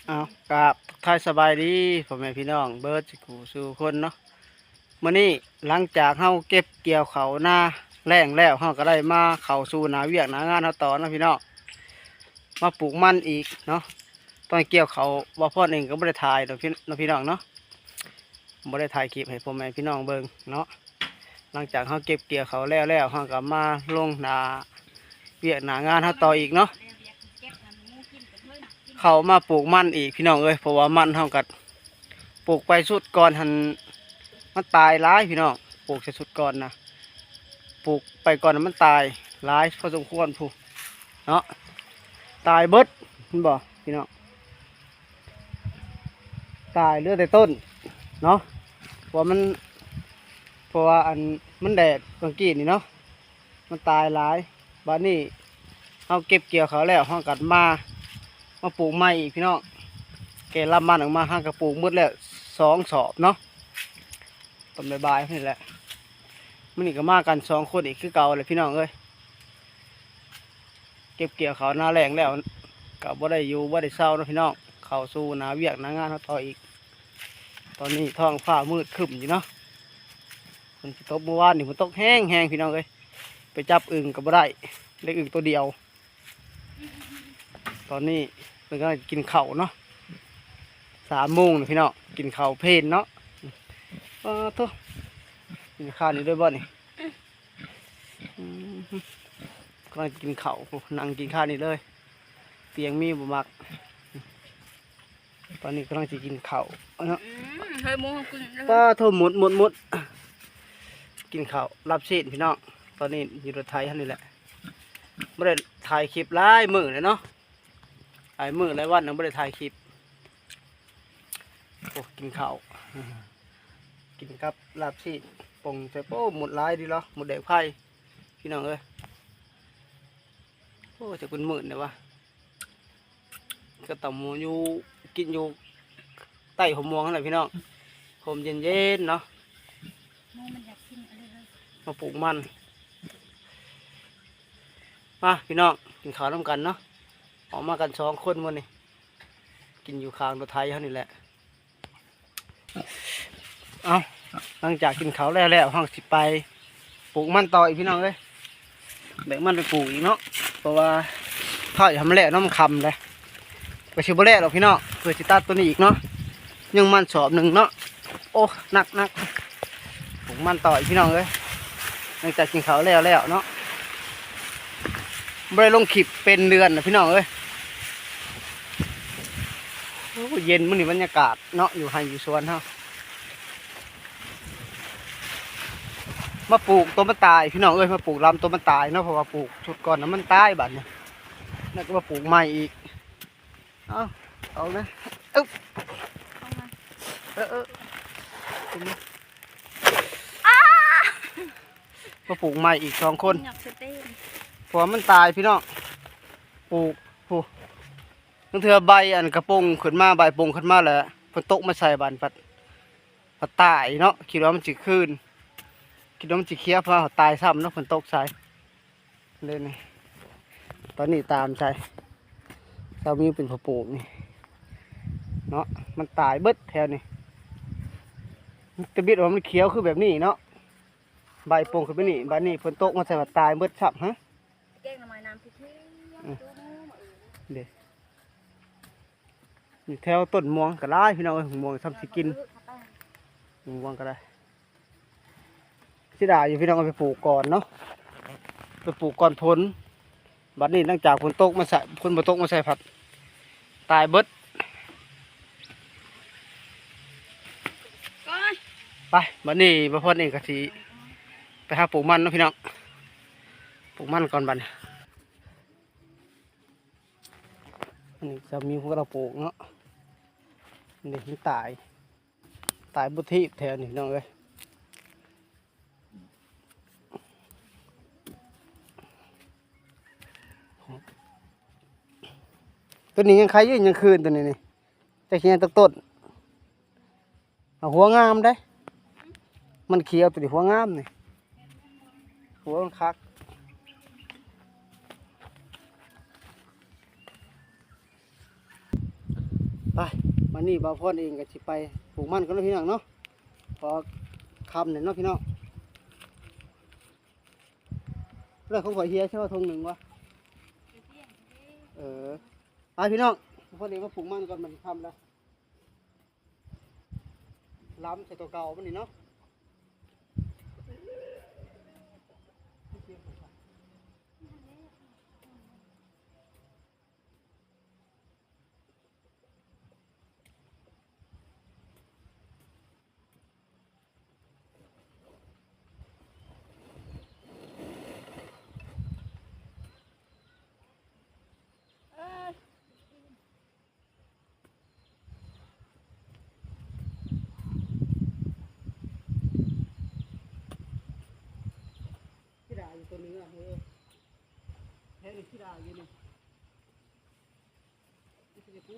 เอากราบทายสบายดีพ่อแม่พี่น้องเบิร์ดสิกูสู่คนเนาะมื้อนี้หลังจากเฮาเก็บเกี่ยวเขาวหน้าแล้งแล้วเฮาก็ได้มาเข้าสู่หน้าเวียกหน้างานเฮาต่อเนาะพี่น้องมาปลูกมันอีกเนาะตอนเกี่ยวเขาวบ่พ่อเองก็บ่ได้ถ่ายพี่น้องเนาะบ่ได้ถ่ายคลิปให้พ่อแม่พี่น้องเบิ่งเนาะหลังจากเฮาเก็บเกี่ยวเขาวแล้วเฮาก็มาลงหน้าเวียกหน้างานเฮาต่ออีกเนาะ เขามาปลูกมันอีกพี่น้องเอ้ยเพราะว่ามันเท่ากับปลูกไปสุดก่อนหันมันตายร้ายพี่น้องปลูกจะสุดก่อนนะปลูกไปก่อนมันตายร้ายพอสมควรผู้เนาะตายเบิดมันบอกพี่น้องตายเหลือแต่ต้นเนาะเพราะว่าอันมันแดดเมื่อกี้นี่เนาะมันตายร้ายบ้านนี้เอาเก็บเกี่ยวเขาแล้วห้องกัดมาปลูกไม้อีกพี่น้องแกรับมันออกมาห้างกระปลูกมืดแล้ว2 สอบเนาะตอนบ่ายๆนี่แหละมันนี่ก็มากัน2 คนอีกคือเก่าเลยพี่น้องเอ้ยเก็บเกี่ยวเขาหน้าแรงแล้วกับบ่ได้อยู่บ่ได้เศร้านะพี่น้องเข้าสู่หน้าเวียกหน้างานเขาต่ออีกตอนนี้ท้องฟ้ามืดครึ้มอยู่เนาะมันตกเมื่อวานนี่มันตกแห้งพี่น้องเอ้ยไปจับอึ่งกับบ่ได้อึ่งตัวเดียวตอนนี้มันก็กินเข่าเนาะ3 โมงนะพี่น้องกินเข่าเพลนเนาะทุกกินข้าวนี่ด้วยบ่นี่กำลังกินเข่านั่งกินข้าวนี่เลยเตียงมีบุมักตอนนี้กำลังจะกินเข่าเนาะเฮ้ยมูของคุณป้าโทษหมดกินเข่ารับชีดพี่น้องตอนนี้อยู่รถไทยท่านนี่แหละไม่ได้ถ่ายคลิปหลายมื้อเลยเนาะหลายมื้อหลายวันยังไม่ได้ถ่ายคลิปโอ้กินข้าวกินกับลาบชีปงใส่โป้หมดลายดีเหรอหมดแดงไผ่พี่น้องเอ้ยโอ้จะเป็นหมื่นเลยวะก็ต่ำอยู่กินอยู่ใต้หัวมวงนั่นแหละพี่น้องผมเย็นๆเนาะมาปลูกมันมาพี่น้องกินข้าวร่วมกันเนาะออกมากัน2 คนวันนี้กินอยู่ข้างรถไทยเขานี่แหละเอาหลังจากกินข้าวแล้วห้องสิไปปลูกมันต่ออีกพี่น้องเลยแบ่งมันไปปลูกอีกเนาะเพราะว่าข้าวทำแล้วน้ำคำเลยไปชิบะเล่หรอกพี่น้องเพื่อจิตัดตัวนี้อีกเนาะยังมันสอบหนึ่งเนาะโอ้หนักปลูกมันต่ออีกพี่น้องเลยหลังจากกินข้าวแล้วเนาะไม่ได้ลงคลิปเป็นเดือนนะพี่น้องเอ้ยเย็นมื้อนี้บรรยากาศเนาะอยู่ไฮอยู่สวนเฮามาปลูกต้นมันตายพี่น้องเอ้ยมาปลูกลำต้นมันตายเนาะเพราะว่าปลูกชุดก่อนนะมันตายบัดเนี่ยแล้วก็มาปลูกใหม่อีกเอานะมาปลูกใหม่อีก2 คนเพราะมันตายพี่น้องปลูกนั่นเถื่อใบอันกระปงขึ้นมาใบปงขึ้นมาแล้วฝนตกมาใส่บานปัดตายเนาะคิดว่ามันจะคืนคิดว่ามันจะเคี้ยวเพราะตายซ้ำเนาะฝนตกใส่เลยนี่ตอนนี้ตามใส่เรามีเป็นผักปลูกนี่เนาะมันตายเบิดแถวนี่จะบิดว่ามันเคี้ยวคือแบบนี้เนาะใบปงขึ้นไปนี่ใบนี้ฝนตกมาใส่ปัดตายเบิดซ้ำฮะแกงหน่อไม้น้ำพริกเด็อยู่แถวต้นม่วงก็ได้พี่น้องม่วงทำสิกินม่วงก็ได้สิดาอยู่พี่น้องเอาไปปลูกก่อนเนาะไปปลูกก่อนพ้นบัดนี้หลังจากฝนตกมาใส่ฝนตกมาใส่ผัดตายเบิดไปบัดนี้บ่พ้นเองก็สิไปหาปลูกมันเนาะพี่น้องปลูกมันก่อนบัดนี้อันนี้จะมีพวกเราปลูกเนาะนี่มันตายบุตรีแถวนี้น้องเอ้ยตัวนี้ยังใครยืนยังคืนตัวนี้นี่แต่เขียนต้นหัวงามได้มันเขียวตัวนี้หัวงามนี่หัวมันคัก ม มานี่บ่าวพรเองก็สิไปปลูกมันกันเนาะพี่น้องเนาะพอคำเนี่ยเนาะพี่น้องเรื่องของข่อยเฮียใช่ว่าทงหนึ่งวะไปพี่น้องพอเองมาปลูกมันก่อนมันทำแล้วล้ำใส่ตัวเก่ามันนี่เนาะที่ด่าอยู่ตัวนี้อ่ะแท้เลยที่ด่าอยู่นี่นี่คือกู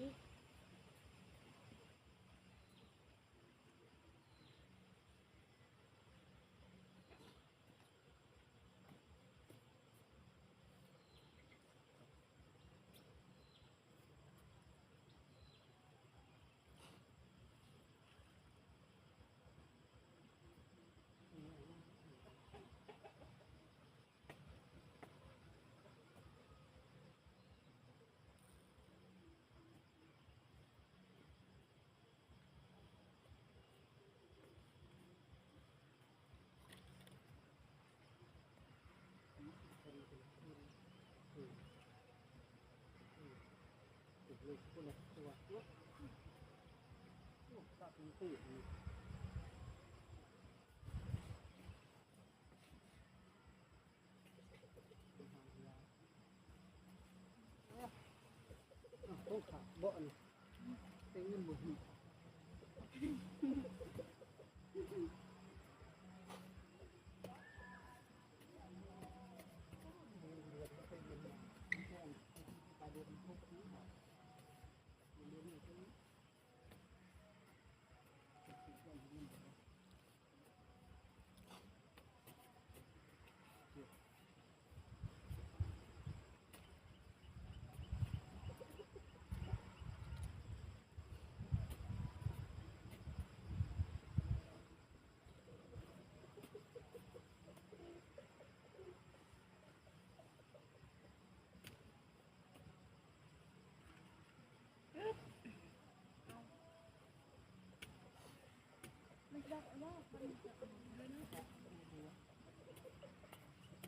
เลยคนละตัวตัดมันตื่นต้องขาบ่อนเป็นเงินบุญ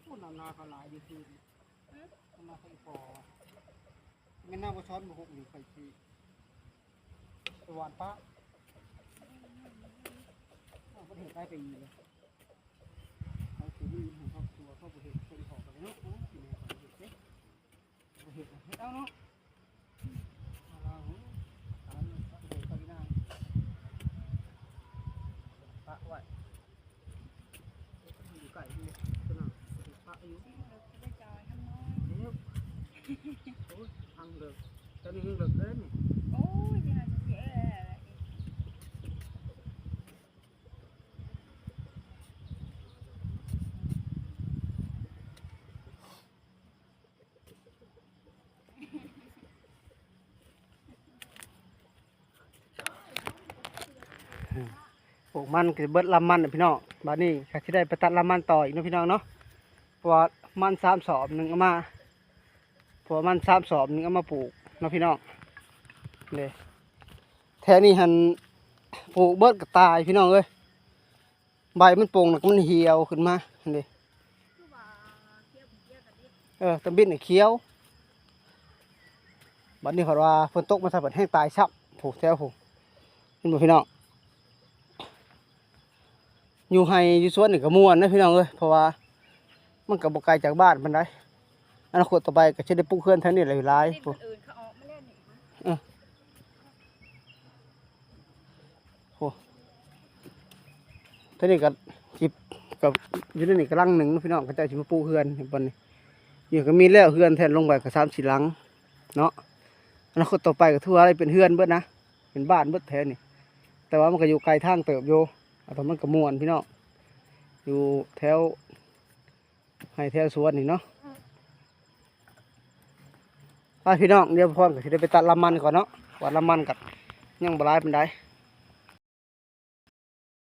พูดนาเขาหลายดีคืนมาใส่ปอไม่น่าว่าช้อนบุกหรือไฟทีสวรรค์ปะก็เห็นได้ปีเลยเขาคือมีของครอบครัวเขาบุเห็นคนของกันเนาะที่แม่เขาเห็นเด็กบุเห็นเห็นเอาเนาะเราตามเขาเห็นเขาไม่ได้ปะไว้อยู่ไก่ดูตัวนั้นปะอยู่ทำđược cho nên được đến này ôi thì là dễ là ปลูกมันก็เบิดลำมันพี่น้องบ้านนี้ก็สิได้ไปตัดลำมันต่ออีกเนาะพี่น้องเนาะเพราะว่ามัน3 สอบหนึ่งเอามาเพราะว่ามัน3 สอบหนึ่งเอามาปลูกเนาะพี่น้องเลยแถวนี้หันปลูกเบิดก็ตายพี่น้องเอ้ยใบมันโป่งแล้วก็มันเหี่ยวขึ้นมาเลย ตำบินเขียวบัดนี้เพราะว่าฝนตกมาใส่บัดแห้งตายชับผูกแถวผูกเห็นบ่พี่น้องอยู่ให้อยู่สวนนี่ก็ม่วนนะพี่น้องเอ้ยเพราะว่ามันก็บ่ไกลจากบ้านปานใดอนาคตต่อไปก็จะได้ปลูกเรือนแถวนี้หลายๆพุ่นโอ้ทีนี้ก็จิบกับอยู่ในนี่กำลังหนึ่งพี่น้องก็จะสิมาปลูกเรือนบัดนี้อยู่ก็มีแล้วเรือนแทนลงไปก็3-4 หลังเนาะอนาคตต่อไปก็ทั่วอะไรเป็นเรือนเบิดนะเป็นบ้านเบิดแถวนี่แต่ว่ามันก็อยู่ไกลทางเติบโยแต่มันก็ม่วนพี่น้องอยู่แถวให้แถวสวนนี่เนาะไปพี่น้องเดี๋ยวพ่อก็สิได้ไปตัดลำมันก่อนเนาะวัดลำมันกับ ยังบ่หลายปานใด